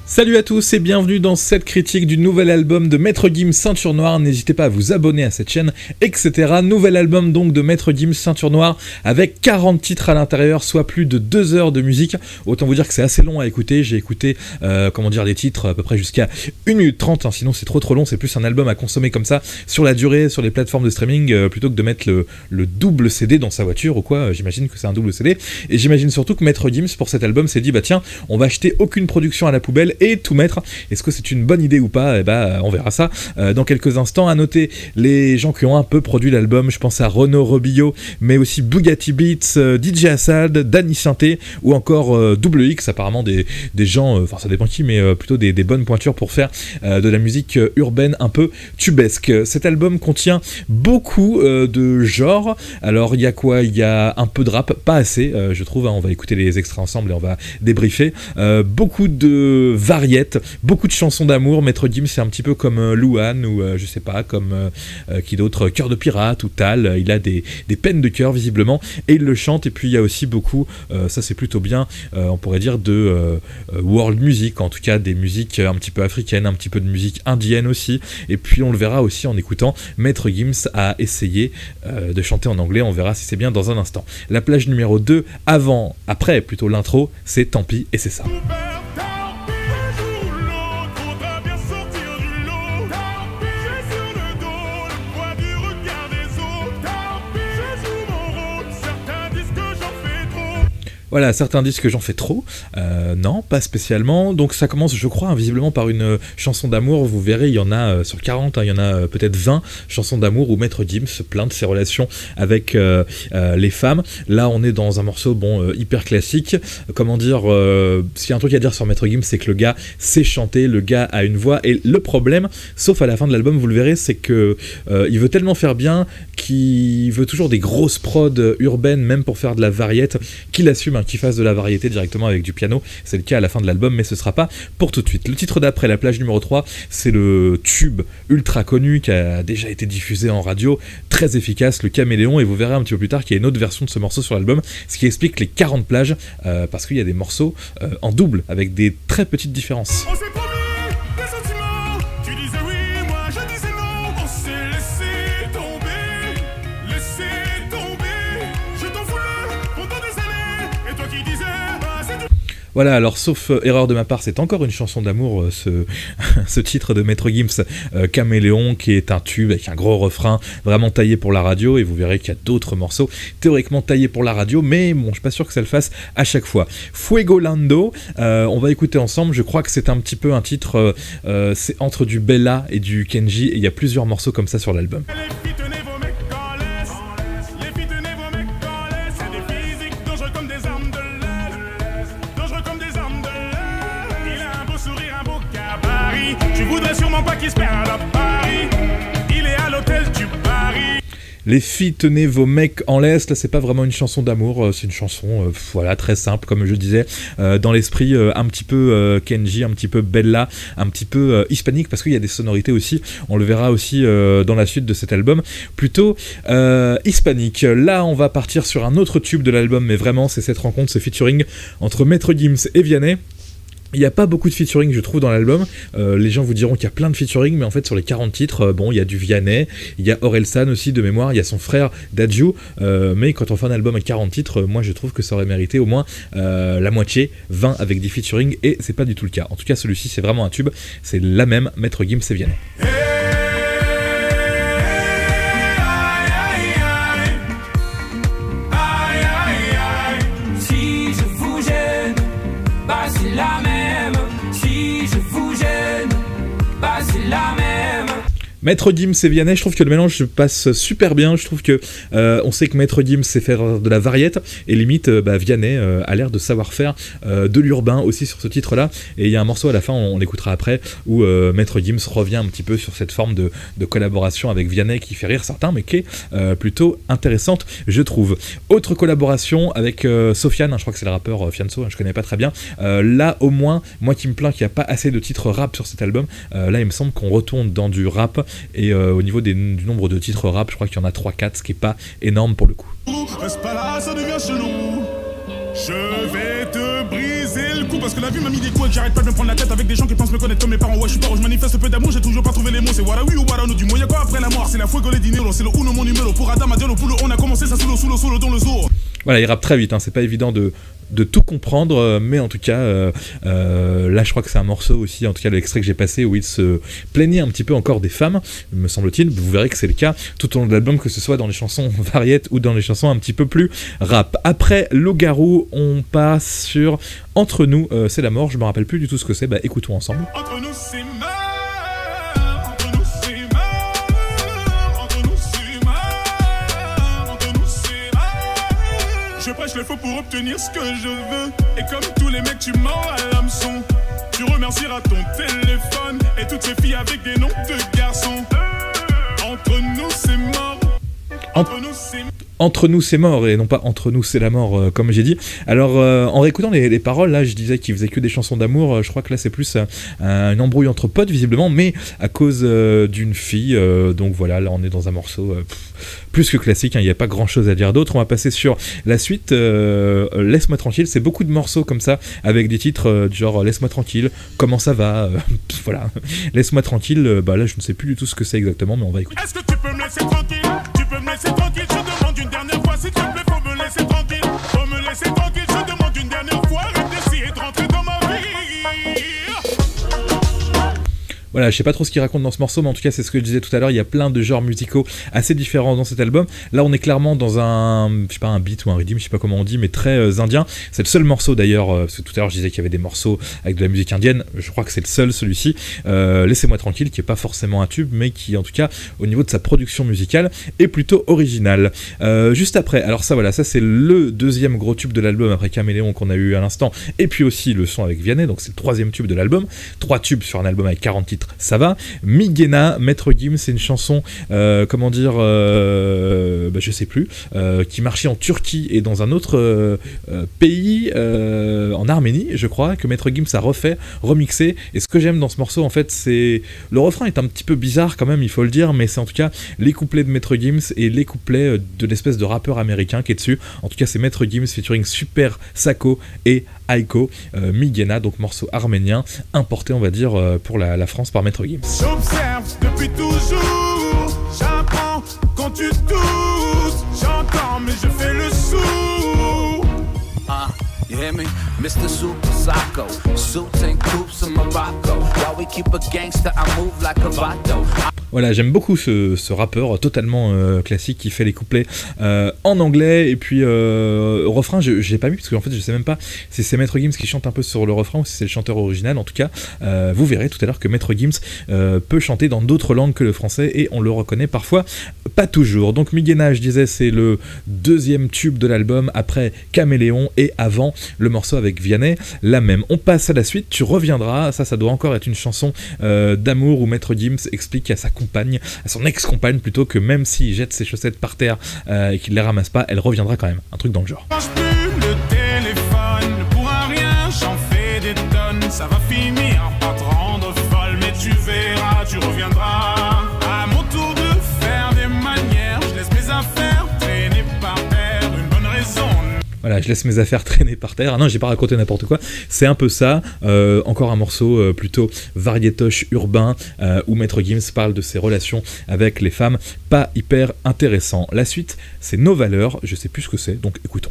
Salut à tous et bienvenue dans cette critique du nouvel album de Maître Gims Ceinture Noire. N'hésitez pas à vous abonner à cette chaîne, etc. Nouvel album donc de Maître Gims Ceinture Noire avec 40 titres à l'intérieur, soit plus de 2 heures de musique. Autant vous dire que c'est assez long à écouter. J'ai écouté des titres à peu près jusqu'à 1 minute 30, hein, sinon c'est trop long. C'est plus un album à consommer comme ça sur la durée, sur les plateformes de streaming, plutôt que de mettre le double CD dans sa voiture ou quoi. J'imagine que c'est un double CD. Et j'imagine surtout que Maître Gims pour cet album s'est dit bah tiens, on va acheter aucune production à la poubelle et tout mettre. Est-ce que c'est une bonne idée ou pas? On verra ça dans quelques instants. À noter les gens qui ont un peu produit l'album, je pense à Renaud Robillo, mais aussi Bugatti Beats, DJ Assad, Danny Sainté ou encore Double X, apparemment des gens, ça dépend qui, mais plutôt des bonnes pointures pour faire de la musique urbaine un peu tubesque. Cet album contient beaucoup de genres. Alors il y a quoi? Il y a un peu de rap, pas assez je trouve, hein. On va écouter les extraits ensemble et on va débriefer. Beaucoup de variettes, beaucoup de chansons d'amour. Maître Gims c'est un petit peu comme Louane ou je sais pas, comme qui d'autre, Cœur de Pirate ou Tal. Il a des peines de cœur visiblement et il le chante. Et puis il y a aussi beaucoup, ça c'est plutôt bien, on pourrait dire de world music, en tout cas des musiques un petit peu africaines, un petit peu de musique indienne aussi. Et puis on le verra aussi en écoutant, Maître Gims a essayé de chanter en anglais. On verra si c'est bien dans un instant. La plage numéro 2, après plutôt l'intro, c'est Tant pis et c'est ça. Voilà, certains disent que j'en fais trop. Non, pas spécialement. Donc ça commence, je crois, visiblement par une chanson d'amour. Vous verrez, il y en a sur 40, hein, il y en a peut-être 20 chansons d'amour où Maître Gims se plaint de ses relations avec les femmes. Là, on est dans un morceau, hyper classique. Comment dire, s'il y a un truc à dire sur Maître Gims, c'est que le gars sait chanter, le gars a une voix. Et le problème, sauf à la fin de l'album, vous le verrez, c'est que il veut tellement faire bien qu'il veut toujours des grosses prods urbaines, même pour faire de la variette, qu'il assume qui fasse de la variété directement avec du piano. C'est le cas à la fin de l'album, mais ce sera pas pour tout de suite. Le titre d'après, La plage numéro 3, c'est le tube ultra connu qui a déjà été diffusé en radio, très efficace, le Caméléon, et vous verrez un petit peu plus tard qu'il y a une autre version de ce morceau sur l'album, ce qui explique les 40 plages, parce qu'il y a des morceaux en double, avec des très petites différences. Voilà, alors sauf erreur de ma part, c'est encore une chanson d'amour, ce titre de Maître Gims, Caméléon, qui est un tube avec un gros refrain vraiment taillé pour la radio, et vous verrez qu'il y a d'autres morceaux théoriquement taillés pour la radio, mais bon, je suis pas sûr que ça le fasse à chaque fois. Fuego Lando, on va écouter ensemble. Je crois que c'est un petit peu un titre, c'est entre du Bella et du Kenji, et il y a plusieurs morceaux comme ça sur l'album. Les filles, tenez vos mecs en laisse. Là, c'est pas vraiment une chanson d'amour, c'est une chanson, très simple, comme je disais, dans l'esprit un petit peu Kenji, un petit peu Bella, un petit peu hispanique, parce qu'il y a des sonorités aussi, on le verra aussi dans la suite de cet album, plutôt hispanique. Là, on va partir sur un autre tube de l'album, mais vraiment, c'est cette rencontre, ce featuring entre Maître Gims et Vianney. Il n'y a pas beaucoup de featuring, je trouve, dans l'album. Les gens vous diront qu'il y a plein de featuring, mais en fait, sur les 40 titres, il y a du Vianney, il y a Orelsan aussi, de mémoire, il y a son frère Dadju, mais quand on fait un album à 40 titres, moi, je trouve que ça aurait mérité au moins la moitié, 20 avec des featuring, et c'est pas du tout le cas. En tout cas, celui-ci, c'est vraiment un tube, c'est la même, Maître Gims et Vianney. Maître Gims et Vianney, je trouve que le mélange passe super bien. Je trouve que on sait que Maître Gims sait faire de la variette, et limite Vianney a l'air de savoir faire de l'urbain aussi sur ce titre-là. Et il y a un morceau à la fin, on l'écoutera après, où Maître Gims revient un petit peu sur cette forme de collaboration avec Vianney qui fait rire certains, mais qui est plutôt intéressante, je trouve. Autre collaboration avec Sofiane, je crois que c'est le rappeur Fianso, je connais pas très bien. Là au moins, moi qui me plains qu'il n'y a pas assez de titres rap sur cet album, là il me semble qu'on retourne dans du rap. Et au niveau du nombre de titres rap, je crois qu'il y en a 3-4, ce qui est pas énorme pour le coup. Reste pas là, ça devient chelou. Je vais te briser le cou parce que la vie m'a mis des coups et que j'arrête pas de me prendre la tête avec des gens qui pensent me connaître comme mes parents. Ouais, je suis pas je manifeste peu d'amour, j'ai toujours pas trouvé les mots. C'est voilà oui ou voilà no, du moins y'a quoi après la mort. C'est la fuego les dinero, c'est le uno mon numéro. Pour Adam Adiolo Poulo, on a commencé ça sous l'eau dans le zoo. Voilà, il rappe très vite, hein, c'est pas évident de tout comprendre, mais en tout cas, là je crois que c'est un morceau aussi, en tout cas l'extrait que j'ai passé, où il se plaignait un petit peu encore des femmes, me semble-t-il. Vous verrez que c'est le cas tout au long de l'album, que ce soit dans les chansons variettes ou dans les chansons un petit peu plus rap. Après Loup-garou, on passe sur Entre nous, c'est la mort. Je me rappelle plus du tout ce que c'est, bah écoutons ensemble. Entre nous c'est mort. Je prêche le faux pour obtenir ce que je veux. Et comme tous les mecs, tu mords à l'hameçon. Tu remercieras ton téléphone et toutes ces filles avec des noms de garçons. Entre nous, c'est mort. Entre nous, c'est mort. Entre nous c'est mort, et non pas entre nous c'est la mort, comme j'ai dit. Alors en réécoutant les paroles, là je disais qu'il faisait que des chansons d'amour, je crois que là c'est plus une embrouille entre potes visiblement, mais à cause d'une fille, donc voilà, là on est dans un morceau plus que classique, il n'y a pas grand chose à dire d'autre. On va passer sur la suite, Laisse-moi tranquille. C'est beaucoup de morceaux comme ça, avec des titres du genre Laisse-moi tranquille, comment ça va, voilà, Laisse-moi tranquille, bah là je ne sais plus du tout ce que c'est exactement, mais on va écouter. Est-ce que tu peux me laisser tranquille? Tu peux me laisser tranquille, je demande une dernière fois, s'il te plaît, faut me laisser tranquille. Faut me laisser tranquille, je demande une dernière fois, arrête d'essayer de rentrer dans ma vie. Voilà, je sais pas trop ce qu'il raconte dans ce morceau, mais en tout cas c'est ce que je disais tout à l'heure, il y a plein de genres musicaux assez différents dans cet album. Là on est clairement dans un, je sais pas, un beat ou un rhythm, je sais pas comment on dit, mais très indien. C'est le seul morceau d'ailleurs, parce que tout à l'heure je disais qu'il y avait des morceaux avec de la musique indienne, je crois que c'est le seul, celui-ci, Laissez-moi tranquille, qui est pas forcément un tube, mais qui en tout cas au niveau de sa production musicale est plutôt original. Juste après, alors ça voilà, ça c'est le deuxième gros tube de l'album après Caméléon qu'on a eu à l'instant, et puis aussi le son avec Vianney, donc c'est le troisième tube de l'album. 3 tubes sur un album avec 40 titres, ça va. Miguena, Maître Gims, c'est une chanson, comment dire, bah, je sais plus, qui marchait en Turquie et dans un autre pays, en Arménie, je crois, que Maître Gims a refait, remixé. Et ce que j'aime dans ce morceau, en fait, c'est... Le refrain est un petit peu bizarre quand même, il faut le dire, mais c'est en tout cas les couplets de Maître Gims et les couplets de l'espèce de rappeur américain qui est dessus. En tout cas, c'est Maître Gims featuring Super Sako et Aiko, Miguena, donc morceau arménien, importé, on va dire, pour la France par Maître Gims. J'observe depuis toujours, j'apprends quand tu tousses, j'entends mais je fais le sourd. You hear me? Mr. Super Psycho, suits and coops in Morocco. While we keep a gangster, I move like a vato. Voilà, j'aime beaucoup ce rappeur totalement classique qui fait les couplets en anglais, et puis au refrain, j'ai pas mis parce qu'en fait je sais même pas si c'est Maître Gims qui chante un peu sur le refrain ou si c'est le chanteur original. En tout cas, vous verrez tout à l'heure que Maître Gims peut chanter dans d'autres langues que le français, et on le reconnaît parfois, pas toujours. Donc Miguena, je disais, c'est le deuxième tube de l'album après Caméléon et avant le morceau avec Vianney, la même. On passe à la suite, Tu reviendras. Ça doit encore être une chanson d'amour où Maître Gims explique à sa compagne, à son ex-compagne plutôt, que même s'il jette ses chaussettes par terre et qu'il les ramasse pas, elle reviendra quand même. Un truc dans le genre. Mange plus le téléphone, pour un rien, j'en fais des tonnes. Ça va finir par te rendre folle, mais tu verras, tu reviendras. À mon tour de faire des manières, je laisse mes affaires traîner par terre. Une bonne raison. Voilà, je laisse mes affaires traîner par terre. Ah non, j'ai pas raconté n'importe quoi. C'est un peu ça. Encore un morceau plutôt variétoche urbain où Maître Gims parle de ses relations avec les femmes. Pas hyper intéressant. La suite, c'est Nos valeurs. Je sais plus ce que c'est, donc écoutons.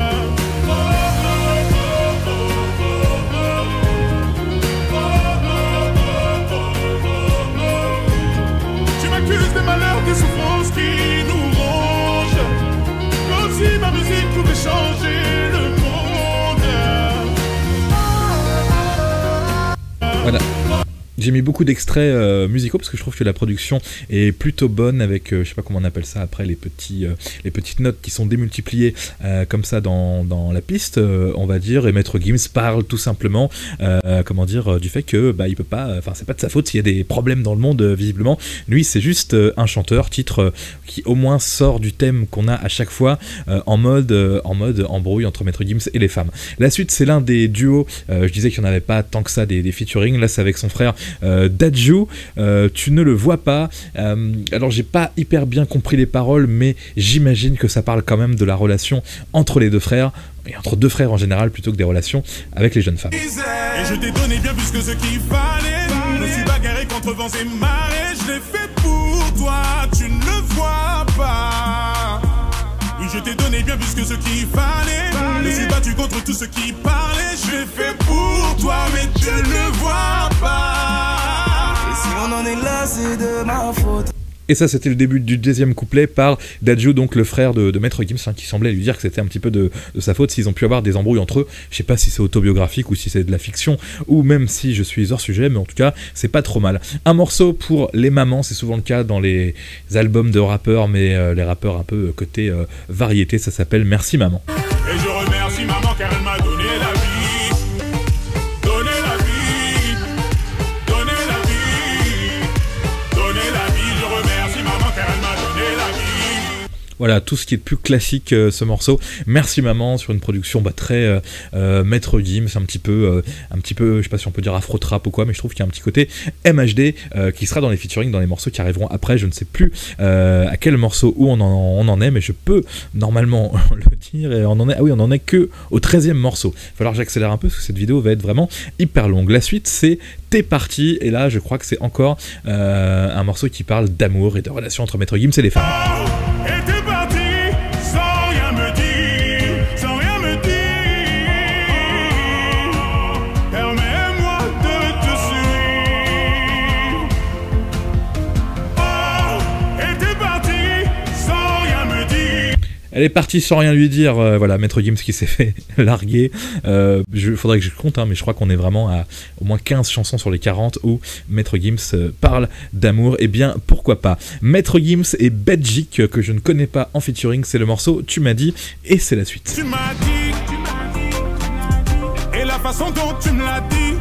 Tu m'accuses des malheurs, des souffrances qui nous rongent, comme si ma musique pouvait changer le monde. Voilà. J'ai mis beaucoup d'extraits musicaux parce que je trouve que la production est plutôt bonne, avec, je sais pas comment on appelle ça après, les petites notes qui sont démultipliées comme ça dans la piste, on va dire, et Maître Gims parle tout simplement, comment dire, du fait que bah, il peut pas, enfin c'est pas de sa faute s'il y a des problèmes dans le monde, visiblement. Lui c'est juste un chanteur, titre qui au moins sort du thème qu'on a à chaque fois, en mode embrouille entre Maître Gims et les femmes. La suite, c'est l'un des duos, je disais qu'il n'y en avait pas tant que ça des featuring, là c'est avec son frère Dadju, tu ne le vois pas. Alors j'ai pas hyper bien compris les paroles, mais j'imagine que ça parle quand même de la relation entre les deux frères, et entre deux frères en général, plutôt que des relations avec les jeunes femmes. Et je t'ai donné bien plus que ce qu'il fallait. Je me suis bagarré contre vents et marées. Je l'ai fait pour toi, tu ne le vois pas. Oui, je t'ai donné bien plus que ce qu'il fallait. Je me suis battu contre tout ce qui parlait. Je l'ai fait pour toi, mais tu ne le vois pas. Et si on en est là, c'est de ma faute. Et ça, c'était le début du deuxième couplet par Dadju, donc le frère de Maître Gims, hein, qui semblait lui dire que c'était un petit peu de sa faute s'ils ont pu avoir des embrouilles entre eux. Je sais pas si c'est autobiographique ou si c'est de la fiction, ou même si je suis hors sujet, mais en tout cas, c'est pas trop mal. Un morceau pour les mamans, c'est souvent le cas dans les albums de rappeurs, mais les rappeurs un peu côté variété, ça s'appelle Merci Maman. Et je remercie maman car elle m'a donné la vie. Donné la vie. Donné la vie. Donné la vie. Je remercie maman car elle m'a donné la vie. Voilà, tout ce qui est de plus classique, ce morceau. Merci Maman, sur une production très Maître Gims, un petit peu, je sais pas si on peut dire afro-trap ou quoi, mais je trouve qu'il y a un petit côté MHD qui sera dans les featuring, dans les morceaux qui arriveront après. Je ne sais plus à quel morceau où on en est, mais je peux normalement le dire. Et on en est que au 13e morceau. Il va falloir que j'accélère un peu parce que cette vidéo va être vraiment hyper longue. La suite, c'est T'es parti, et là je crois que c'est encore un morceau qui parle d'amour et de relations entre Maître Gims et les femmes. Et t'es parti sans rien me dire, sans rien me dire. Permets-moi de te suivre. Oh, et t'es parti sans rien me dire. Elle est partie sans rien lui dire, voilà, Maître Gims qui s'est fait larguer. Faudrait que je compte, hein, mais je crois qu'on est vraiment à au moins 15 chansons sur les 40 où Maître Gims parle d'amour. Et bien, pourquoi pas. Maître Gims et Bedjik, que je ne connais pas en featuring, c'est le morceau Tu m'as dit, et c'est la suite. Tu m'as dit, et la façon dont tu me l'as dit,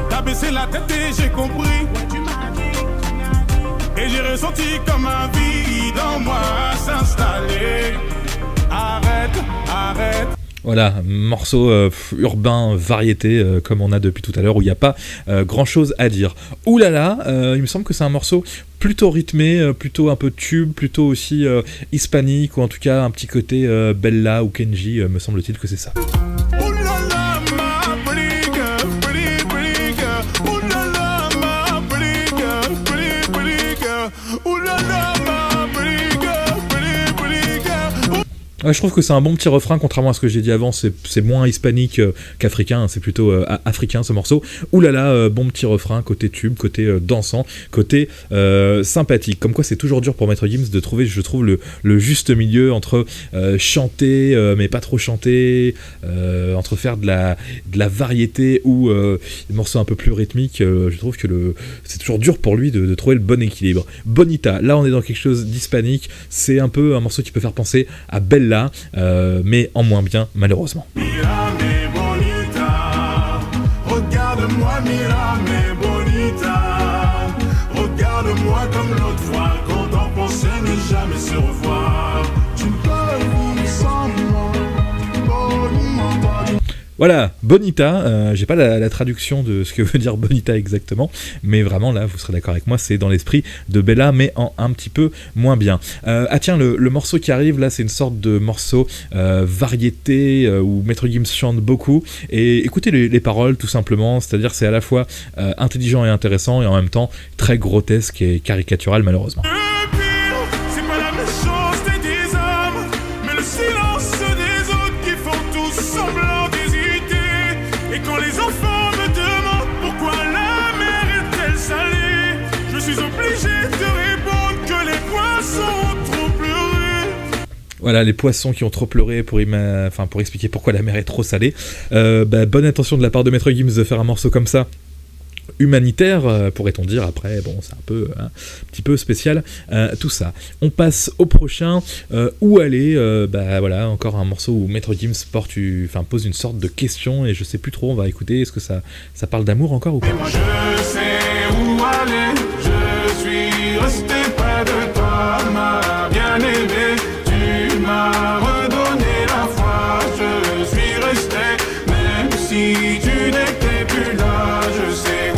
t'as baissé la tête et j'ai compris. Et j'ai ressenti comme un vide en moi s'installer. Arrête, arrête. Voilà, morceau urbain, variété, comme on a depuis tout à l'heure, où il n'y a pas grand-chose à dire. Ouh là là, il me semble que c'est un morceau plutôt rythmé, plutôt un peu tube, plutôt aussi hispanique, ou en tout cas un petit côté Bella ou Kenji, me semble-t-il que c'est ça. Ouais, je trouve que c'est un bon petit refrain, contrairement à ce que j'ai dit avant, c'est moins hispanique qu'africain, c'est plutôt africain ce morceau. Ouh là là, bon petit refrain, côté tube, côté dansant, côté sympathique. Comme quoi c'est toujours dur pour Maître Gims de trouver, je trouve, le juste milieu entre chanter, mais pas trop chanter, entre faire de la variété ou des morceaux un peu plus rythmiques. Je trouve que c'est toujours dur pour lui de trouver le bon équilibre. Bonita, là on est dans quelque chose d'hispanique, c'est un peu un morceau qui peut faire penser à Bella, mais en moins bien, malheureusement. Mira me bonita, regarde-moi, mira me bonita, regarde-moi comme l'autre fois, quand on pensait ne jamais se revoir. Tu peux vivre sans moi, bonita. Voilà, Bonita, j'ai pas la traduction de ce que veut dire Bonita exactement, mais vraiment là, vous serez d'accord avec moi, c'est dans l'esprit de Bella, mais en un petit peu moins bien. Ah tiens, le morceau qui arrive là, c'est une sorte de morceau variété où Maître Gims chante beaucoup, et écoutez les paroles tout simplement, c'est-à-dire c'est à la fois intelligent et intéressant, et en même temps très grotesque et caricatural malheureusement. Le pire, c'est pas la méchanceté des hommes, mais le silence des autres qui font tous semblant d'hésiter. Et quand les enfants me demandent pourquoi la mer est-elle salée, je suis obligé de répondre que les poissons ont trop pleuré. Voilà, les poissons qui ont trop pleuré pour expliquer pourquoi la mer est trop salée. Bonne intention de la part de Maître Gims de faire un morceau comme ça, humanitaire, pourrait-on dire. Après, bon, c'est un petit peu spécial, tout ça. On passe au prochain, où aller, voilà, encore un morceau où Maître Gims pose une sorte de question, et je sais plus trop, on va écouter, est-ce que ça parle d'amour encore ou pas? Moi je sais où aller, je suis resté près de toi, ma bien-aimée, tu m'as redonné la foi, je suis resté, même si tu n'étais plus là, je sais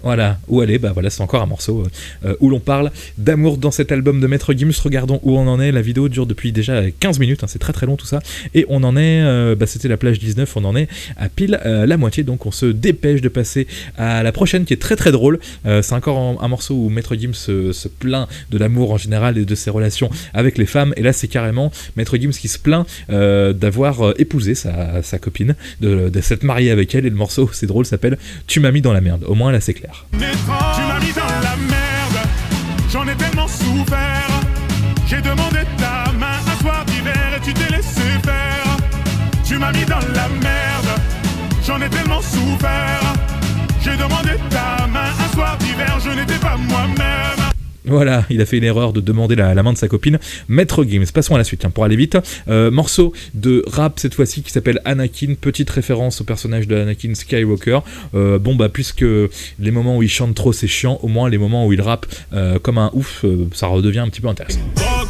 Voilà, où aller, bah voilà, c'est encore un morceau où l'on parle d'amour dans cet album de Maître Gims. Regardons où on en est, la vidéo dure depuis déjà 15 minutes, hein, c'est très très long tout ça, et on en est, c'était la plage 19, on en est à pile la moitié, donc on se dépêche de passer à la prochaine qui est très très drôle. C'est encore un morceau où Maître Gims se plaint de l'amour en général et de ses relations avec les femmes, et là c'est carrément Maître Gims qui se plaint d'avoir épousé sa copine, de s'être marié avec elle, et le morceau, c'est drôle, s'appelle « Tu m'as mis dans la merde », au moins là c'est clair. Tu m'as mis dans la merde, j'en ai tellement souffert. J'ai demandé ta main un soir d'hiver et tu t'es laissé faire. Tu m'as mis dans la merde, j'en ai tellement souffert. J'ai demandé ta main un soir d'hiver, je n'étais pas moi-même. Voilà, il a fait l'erreur de demander la main de sa copine. Maître Gims, passons à la suite, pour aller vite. Morceau de rap cette fois-ci qui s'appelle Anakin, petite référence au personnage de Anakin Skywalker. Puisque les moments où il chante trop c'est chiant, au moins les moments où il rappe comme un ouf, ça redevient un petit peu intéressant.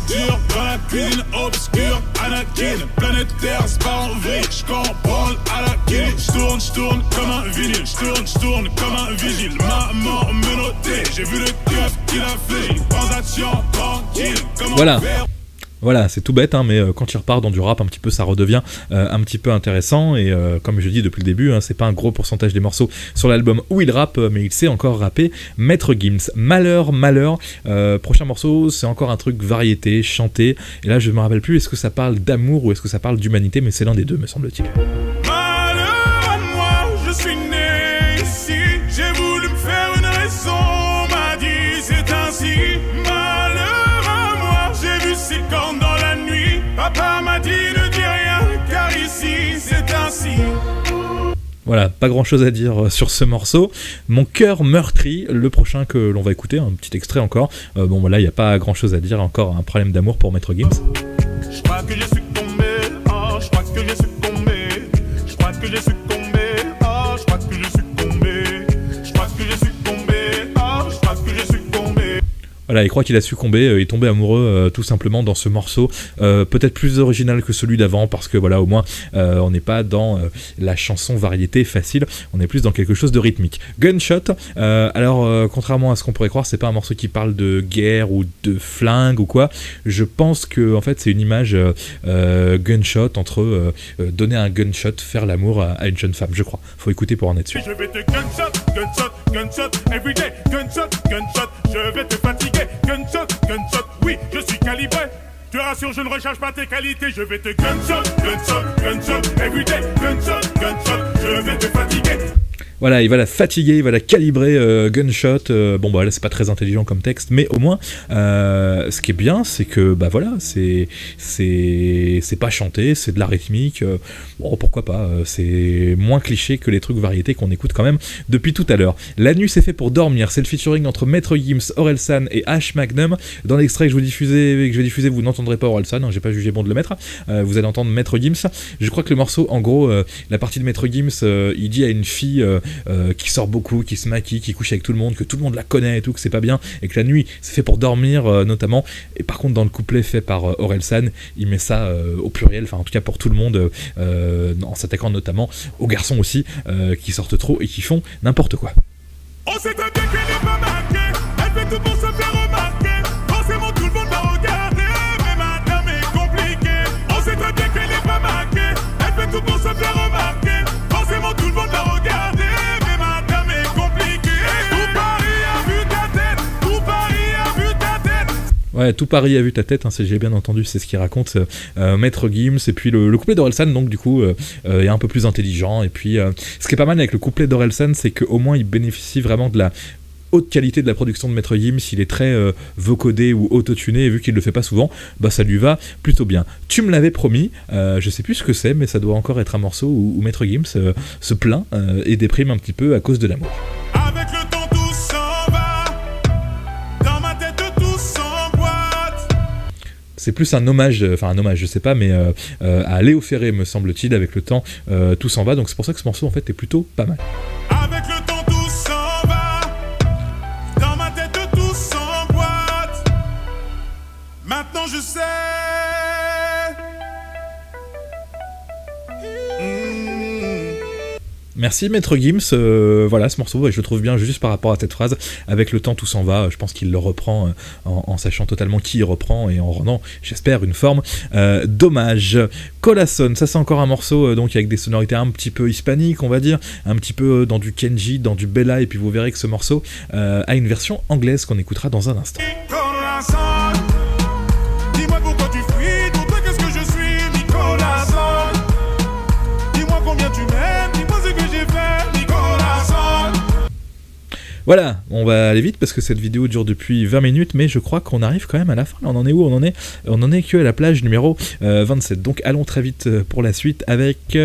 Dur dans la cuisine obscure, Anakin, planétaire, c'est pas en vrille, j'comprends à la kill, j'tourne comme un vinyle, j'tourne comme un vigile, maman menotté, j'ai vu le keuf qu'il a fait, transaction tranquille, comme voilà. un verre. Voilà, c'est tout bête, mais quand il repart dans du rap un petit peu, ça redevient un petit peu intéressant, et comme je dis depuis le début, c'est pas un gros pourcentage des morceaux sur l'album où il rappe, mais il sait encore rapper. Maître Gims, Malheur, prochain morceau, c'est encore un truc variété, chanté, et là je me rappelle plus, est-ce que ça parle d'amour ou est-ce que ça parle d'humanité, mais c'est l'un des deux, me semble-t-il. Malheur à moi, je suis né ici, j'ai voulu me faire une raison, on m'a dit c'est ainsi. Quand dans la nuit, papa m'a dit ne dis rien, car ici c'est ainsi. Voilà, pas grand chose à dire sur ce morceau. Mon cœur meurtri, le prochain que l'on va écouter, un petit extrait encore. Bon, voilà, il n'y a pas grand chose à dire, encore un problème d'amour pour Maître Gims. Je crois que j'ai succombé, oh, je crois que j'ai succombé, je crois que j'ai succombé, oh, je crois que j'ai succombé, je crois que j'ai succombé, oh, je crois que j'ai succombé. Voilà, il croit qu'il a succombé, il est tombé amoureux tout simplement dans ce morceau, peut-être plus original que celui d'avant, parce que voilà, au moins on n'est pas dans la chanson variété facile, on est plus dans quelque chose de rythmique. Gunshot, alors contrairement à ce qu'on pourrait croire, c'est pas un morceau qui parle de guerre ou de flingue ou quoi, je pense que en fait c'est une image gunshot entre donner un gunshot, faire l'amour à une jeune femme, je crois. Faut écouter pour en être sûr. Je vais te gunshot, gunshot, gunshot, everyday, gunshot, gunshot, je vais te fatiguer. Gunshot, gunshot, oui, je suis calibré. Je te rassure, je ne recherche pas tes qualités. Je vais te gunshot, gunshot, gunshot, everyday, gunshot, gunshot, je vais te fatiguer. Voilà, il va la fatiguer, il va la calibrer, Gunshot, bon bah là c'est pas très intelligent comme texte, mais au moins, ce qui est bien, c'est que, bah voilà, c'est pas chanté, c'est de la rythmique, bon pourquoi pas, c'est moins cliché que les trucs variétés qu'on écoute quand même depuis tout à l'heure. La nuit c'est fait pour dormir, c'est le featuring entre Maître Gims, Orelsan et Ash Magnum. Dans l'extrait que je vais diffuser, vous n'entendrez pas Orelsan, j'ai pas jugé bon de le mettre, vous allez entendre Maître Gims. Je crois que le morceau, en gros, la partie de Maître Gims, il dit à une fille qui sort beaucoup, qui se maquille, qui couche avec tout le monde, que tout le monde la connaît et tout, que c'est pas bien, et que la nuit c'est fait pour dormir notamment. Et par contre dans le couplet fait par Orelsan, il met ça au pluriel, enfin en tout cas pour tout le monde, en s'attaquant notamment aux garçons aussi, qui sortent trop et qui font n'importe quoi. On sait très bien qu'elle est pas marquée, elle fait tout pour se faire remarquer. Forcément tout le monde va regarder, mais madame est compliquée. On sait très bien qu'elle est pas marquée, elle fait tout pour se faire remarquer. Forcément tout le monde va regarder. Ouais, tout Paris a vu ta tête, j'ai bien entendu, c'est ce qu'il raconte Maître Gims, et puis le couplet d'Orelsan, donc du coup, est un peu plus intelligent, et puis ce qui est pas mal avec le couplet d'Orelsan, c'est qu'au moins il bénéficie vraiment de la haute qualité de la production de Maître Gims, il est très vocodé ou autotuné, et vu qu'il le fait pas souvent, bah ça lui va plutôt bien. Tu me l'avais promis, je sais plus ce que c'est, mais ça doit encore être un morceau où Maître Gims se plaint et déprime un petit peu à cause de l'amour. Avec le temps tout s'en va, dans ma tête tout s'emboîte. C'est plus un hommage, je sais pas, mais à Léo Ferré, me semble-t-il, avec le temps, tout s'en va, donc c'est pour ça que ce morceau, en fait, est plutôt pas mal. Avec le temps tout s'en va, dans ma tête tout s'emboîte. Maintenant je sais. Merci Maître Gims, voilà ce morceau, je le trouve bien juste par rapport à cette phrase, avec le temps tout s'en va, je pense qu'il le reprend en sachant totalement qui il reprend et en rendant, j'espère, une forme d'hommage. Colason, ça c'est encore un morceau donc avec des sonorités un petit peu hispaniques on va dire, un petit peu dans du Kenji, dans du Bella, et puis vous verrez que ce morceau a une version anglaise qu'on écoutera dans un instant. Dis-moi pourquoi tu fuis, pour toi qu'est-ce que je suis, Nicolas Son. Dis-moi combien tu m'aimes, dis-moi ce que j'ai fait, Nicolas Son. Voilà, on va aller vite parce que cette vidéo dure depuis 20 minutes, mais je crois qu'on arrive quand même à la fin. On en est où ? On en est que à la plage numéro 27. Donc allons très vite pour la suite avec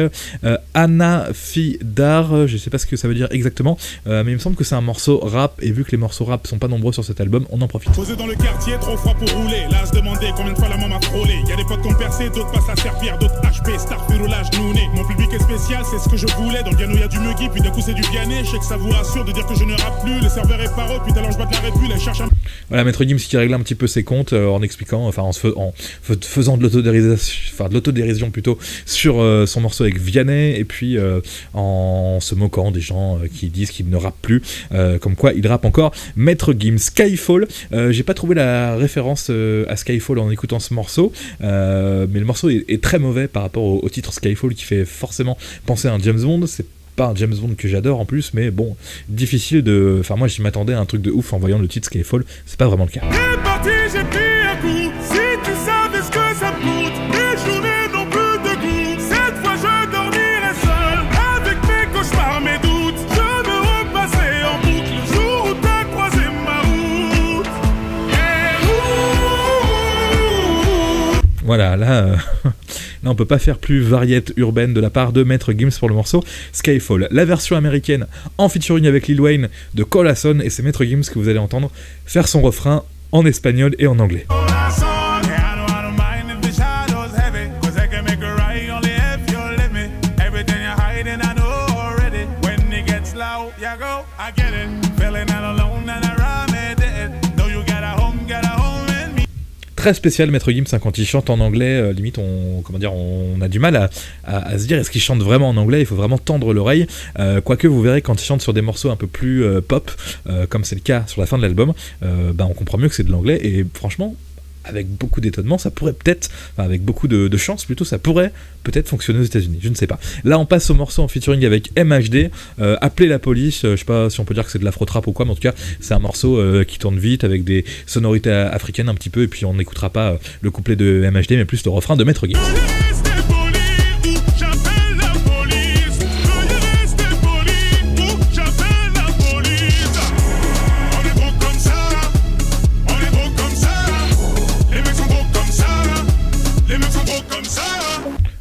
Anna Fidar. Je sais pas ce que ça veut dire exactement, mais il me semble que c'est un morceau rap, et vu que les morceaux rap sont pas nombreux sur cet album, on en profite. Posé dans le quartier, trop froid pour rouler. Là, se demander combien de fois la maman m'a frôlé. Y'a des potes qui ont percé, d'autres passent à servir, d'autres HP, Star, roulage, nouné. Mon public est spécial, c'est ce que je voulais. Dans le piano, y'a du Muggy, puis d'un coup, c'est du Vianney. Je sais que ça vous rassure de dire que je ne rappe plus. Le serveur est paro, puis alors je bats de la répule et cherche un. Voilà, Maître Gims qui règle un petit peu ses comptes en expliquant, enfin en faisant de l'autodérision plutôt sur son morceau avec Vianney, et puis en se moquant des gens qui disent qu'il ne rappe plus, comme quoi il rappe encore. Maître Gims, Skyfall, j'ai pas trouvé la référence à Skyfall en écoutant ce morceau, mais le morceau est très mauvais par rapport au titre Skyfall qui fait forcément penser à un James Bond. C'est pas un James Bond que j'adore en plus, mais bon, difficile de... Enfin moi je m'attendais à un truc de ouf en voyant le titre Skyfall, c'est pas vraiment le cas. C'est parti, j'ai pris un coup. Si tu savais ce que ça me coûte, mes journées n'ont plus de goût. Cette fois je dormirai seul, avec mes cauchemars, mes doutes. Je me repassais en boucle le jour où t'as croisé ma route. Voilà, là... Là, on peut pas faire plus variette urbaine de la part de Maître Gims pour le morceau Skyfall. La version américaine en featuring avec Lil Wayne de Colason, et c'est Maître Gims que vous allez entendre faire son refrain en espagnol et en anglais. Très spécial Maître Gims quand il chante en anglais, limite on a du mal à se dire est-ce qu'il chante vraiment en anglais. Il faut vraiment tendre l'oreille, quoique vous verrez quand il chante sur des morceaux un peu plus pop, comme c'est le cas sur la fin de l'album, on comprend mieux que c'est de l'anglais, et franchement avec beaucoup d'étonnement, ça pourrait peut-être, enfin avec beaucoup de chance plutôt, ça pourrait peut-être fonctionner aux États-Unis, je ne sais pas. Là, on passe au morceau en featuring avec MHD, Appelez la police, je sais pas si on peut dire que c'est de l'afro-trap ou quoi, mais en tout cas, c'est un morceau qui tourne vite, avec des sonorités africaines un petit peu, et puis on n'écoutera pas le couplet de MHD, mais plus le refrain de Maître Gims.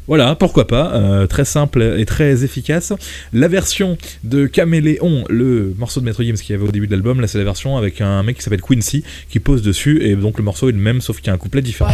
Voilà, pourquoi pas, très simple et très efficace. La version de Caméléon, le morceau de Maître Gims qui avait au début de l'album, là c'est la version avec un mec qui s'appelle Quincy qui pose dessus, et donc le morceau est le même sauf qu'il y a un couplet différent.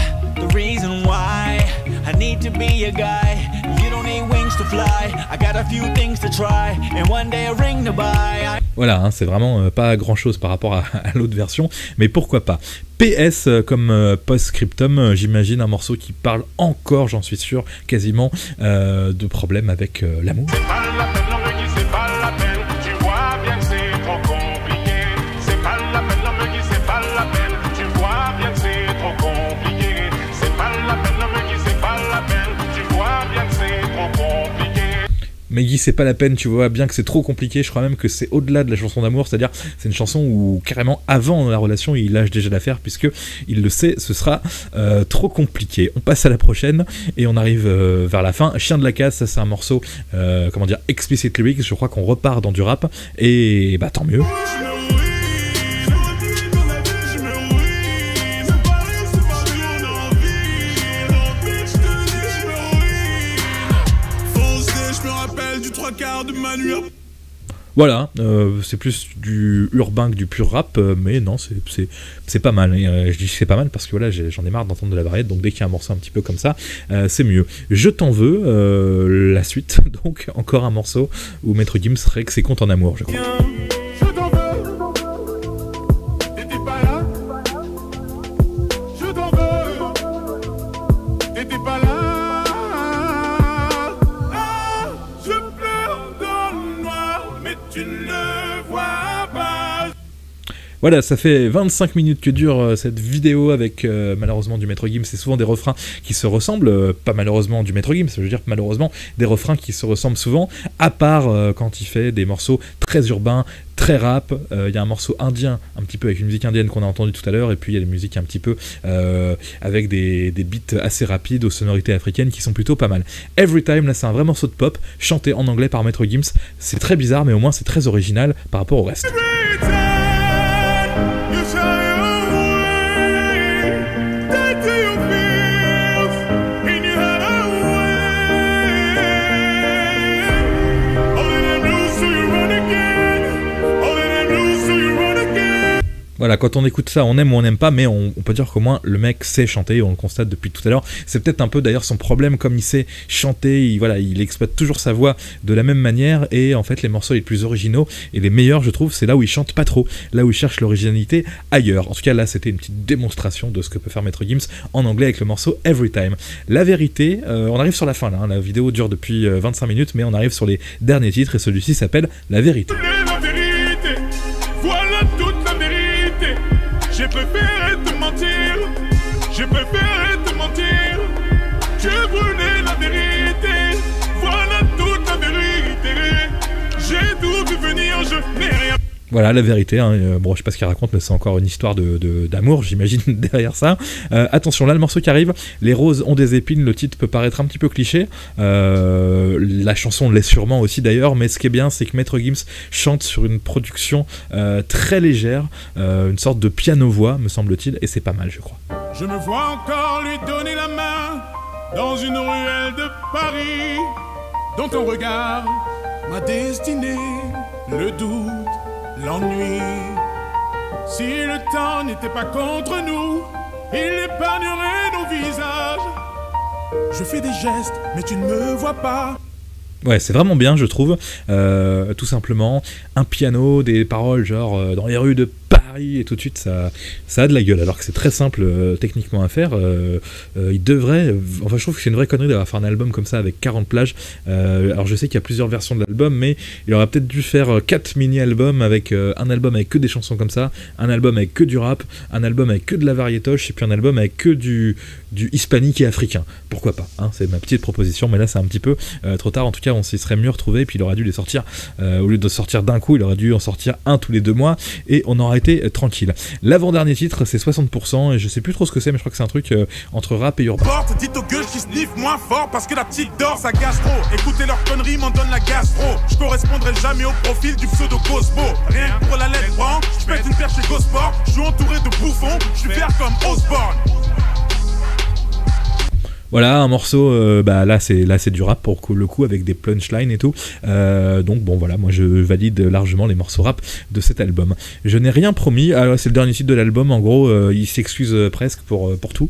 Voilà, hein, c'est vraiment pas grand chose par rapport à l'autre version, mais pourquoi pas. PS comme post-scriptum, j'imagine un morceau qui parle encore, j'en suis sûr, quasiment de problèmes avec l'amour. C'est pas la peine, l'homme qui c'est pas la peine. Tu vois bien que c'est trop compliqué. C'est pas la peine, l'homme qui c'est pas la peine. Tu vois bien que c'est trop compliqué. C'est pas la peine, l'homme qui c'est pas la peine. Tu vois bien que c'est trop compliqué. Mais Guy, c'est pas la peine, tu vois bien que c'est trop compliqué. Je crois même que c'est au-delà de la chanson d'amour, c'est-à-dire c'est une chanson où carrément avant la relation il lâche déjà l'affaire, puisque il le sait, ce sera trop compliqué. On passe à la prochaine et on arrive vers la fin. Chien de la casse, ça c'est un morceau comment dire, explicit lyrics. Je crois qu'on repart dans du rap, et bah tant mieux. Voilà, c'est plus du urbain que du pur rap, mais non, c'est pas mal. Je dis que c'est pas mal parce que voilà, j'en ai marre d'entendre de la variété, donc dès qu'il y a un morceau un petit peu comme ça, c'est mieux. Je t'en veux, la suite, donc encore un morceau où Maître Gims règle ses comptes en amour, je crois. mais tu ne vois pas. Voilà, ça fait 25 minutes que dure cette vidéo avec malheureusement du Maître Gims. C'est souvent des refrains qui se ressemblent, pas malheureusement du Maître Gims, je veux dire malheureusement des refrains qui se ressemblent souvent, à part quand il fait des morceaux très urbains, très rap. Il y a un morceau indien, un petit peu avec une musique indienne qu'on a entendu tout à l'heure, et puis il y a des musiques un petit peu avec des beats assez rapides aux sonorités africaines qui sont plutôt pas mal. Every Time, là c'est un vrai morceau de pop, chanté en anglais par Maître Gims. C'est très bizarre, mais au moins c'est très original par rapport au reste. Voilà, quand on écoute ça, on aime ou on n'aime pas, mais on peut dire qu'au moins le mec sait chanter, on le constate depuis tout à l'heure. C'est peut-être un peu d'ailleurs son problème, comme il sait chanter, il exploite toujours sa voix de la même manière, et en fait les morceaux les plus originaux et les meilleurs, je trouve, c'est là où il chante pas trop, là où il cherche l'originalité ailleurs. En tout cas là, c'était une petite démonstration de ce que peut faire Maître Gims en anglais avec le morceau Every Time. La vérité, on arrive sur la fin là, hein, la vidéo dure depuis 25 minutes, mais on arrive sur les derniers titres, et celui-ci s'appelle La Vérité. J'ai préféré te mentir, j'ai préféré te mentir. Je voulais la vérité, voilà toute la vérité. J'ai tout vu venir, je n'ai rien. Voilà, la vérité, hein. Bon, je sais pas ce qu'il raconte, mais c'est encore une histoire d'amour, j'imagine, derrière ça. Attention, là, le morceau qui arrive, Les roses ont des épines, le titre peut paraître un petit peu cliché, la chanson l'est sûrement aussi d'ailleurs, mais ce qui est bien, c'est que Maître Gims chante sur une production très légère, une sorte de piano-voix, me semble-t-il, et c'est pas mal, je crois. Je me vois encore lui donner la main dans une ruelle de Paris, dans ton regard, ma destinée, le doute, l'ennui. Si le temps n'était pas contre nous, il épargnerait nos visages. Je fais des gestes, mais tu ne me vois pas. Ouais, c'est vraiment bien, je trouve. Tout simplement, un piano, des paroles genre dans les rues de Paris, et tout de suite ça a de la gueule, alors que c'est très simple techniquement à faire. Il devrait, enfin je trouve que c'est une vraie connerie d'avoir fait un album comme ça avec 40 plages. Alors je sais qu'il y a plusieurs versions de l'album, mais il aurait peut-être dû faire 4 mini-albums avec un album avec que des chansons comme ça, un album avec que du rap, un album avec que de la variétoche, et puis un album avec que du hispanique et africain. Pourquoi pas, hein, c'est ma petite proposition, mais là c'est un petit peu trop tard. En tout cas, on s'y serait mieux retrouvé, et puis il aurait dû les sortir, au lieu de sortir d'un coup, il aurait dû en sortir un tous les 2 mois, et on aurait été tranquille. L'avant-dernier titre, c'est 60%, et je sais plus trop ce que c'est, mais je crois que c'est un truc entre rap et urbain. Porte, dites aux gueules qui sniffent moins fort, parce que la petite dort, ça gâche trop. Écoutez leurs conneries, m'en donne la gastro. Je correspondrai jamais au profil du pseudo Cosmo. Rien que pour la lettre Ban, je pète une paire chez Gosport. Je suis entouré de bouffons, je suis fier comme Osborne. Voilà, un morceau, là c'est du rap pour le coup, avec des punchlines et tout, donc bon voilà, moi je valide largement les morceaux rap de cet album. Je n'ai rien promis, alors c'est le dernier titre de l'album, en gros il s'excuse presque pour tout,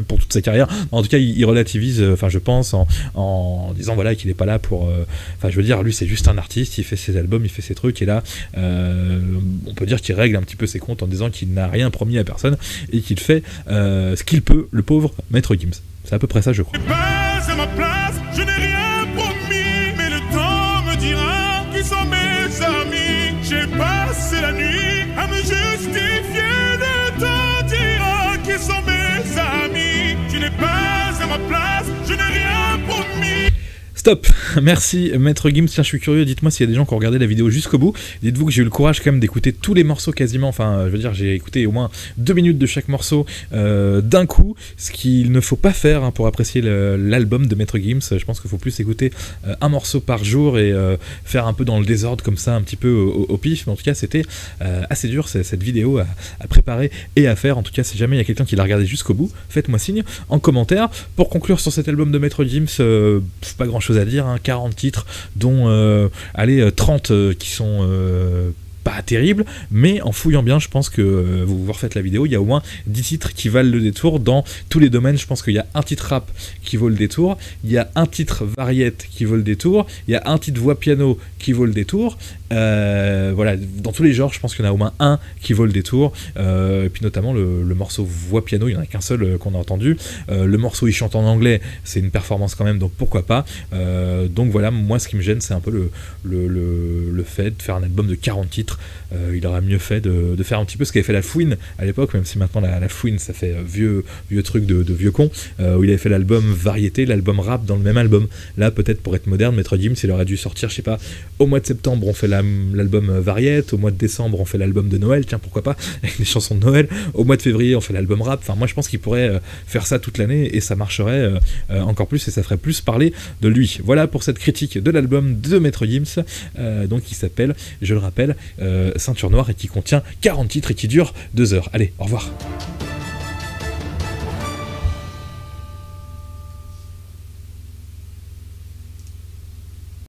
pour toute sa carrière. En tout cas il relativise, enfin je pense, en disant voilà qu'il est pas là pour, enfin je veux dire, lui c'est juste un artiste, il fait ses albums, il fait ses trucs, et là on peut dire qu'il règle un petit peu ses comptes en disant qu'il n'a rien promis à personne, et qu'il fait ce qu'il peut, le pauvre Maître Gims. C'est à peu près ça, je crois. Je passe à ma place, je n'ai rien promis, mais le temps me dira qui sont mes amis. J'ai passé la nuit à me justifier, le temps dira qui sont mes amis. Tu n'es pas à ma place, je n'ai rien promis. Stop, merci Maître Gims. Tiens, je suis curieux, dites-moi s'il y a des gens qui ont regardé la vidéo jusqu'au bout. Dites-vous que j'ai eu le courage quand même d'écouter tous les morceaux quasiment, enfin je veux dire j'ai écouté au moins 2 minutes de chaque morceau d'un coup, ce qu'il ne faut pas faire hein, pour apprécier l'album de Maître Gims. Je pense qu'il faut plus écouter un morceau par jour et faire un peu dans le désordre comme ça, un petit peu au pif, mais en tout cas c'était assez dur cette vidéo à préparer et à faire. En tout cas si jamais il y a quelqu'un qui l'a regardé jusqu'au bout, faites-moi signe en commentaire. Pour conclure sur cet album de Maître Gims, pas grand chose à dire, hein, 40 titres dont 30 qui sont pas terrible, mais en fouillant bien, je pense que vous refaites la vidéo, il y a au moins 10 titres qui valent le détour dans tous les domaines. Je pense qu'il y a un titre rap qui vaut le détour, il y a un titre variette qui vaut le détour, il y a un titre voix piano qui vaut le détour. Voilà, dans tous les genres, je pense qu'il y en a au moins un qui vaut le détour, et puis notamment le morceau voix piano, il n'y en a qu'un seul qu'on a entendu. Le morceau il chante en anglais, c'est une performance quand même, donc pourquoi pas. Donc voilà, moi ce qui me gêne, c'est un peu le fait de faire un album de 40 titres. Il aurait mieux fait de faire un petit peu ce qu'avait fait la Fouine à l'époque, même si maintenant la Fouine ça fait vieux truc de vieux con, où il avait fait l'album variété, l'album rap dans le même album. Là peut-être pour être moderne, Maître Gims il aurait dû sortir, je sais pas, au mois de septembre on fait l'album variette, au mois de décembre on fait l'album de Noël, tiens pourquoi pas, avec des chansons de Noël, au mois de février on fait l'album rap. Enfin moi je pense qu'il pourrait faire ça toute l'année et ça marcherait encore plus et ça ferait plus parler de lui. Voilà pour cette critique de l'album de Maître Gims, donc qui s'appelle, je le rappelle, Ceinture Noire, et qui contient 40 titres et qui dure 2 heures. Allez, au revoir.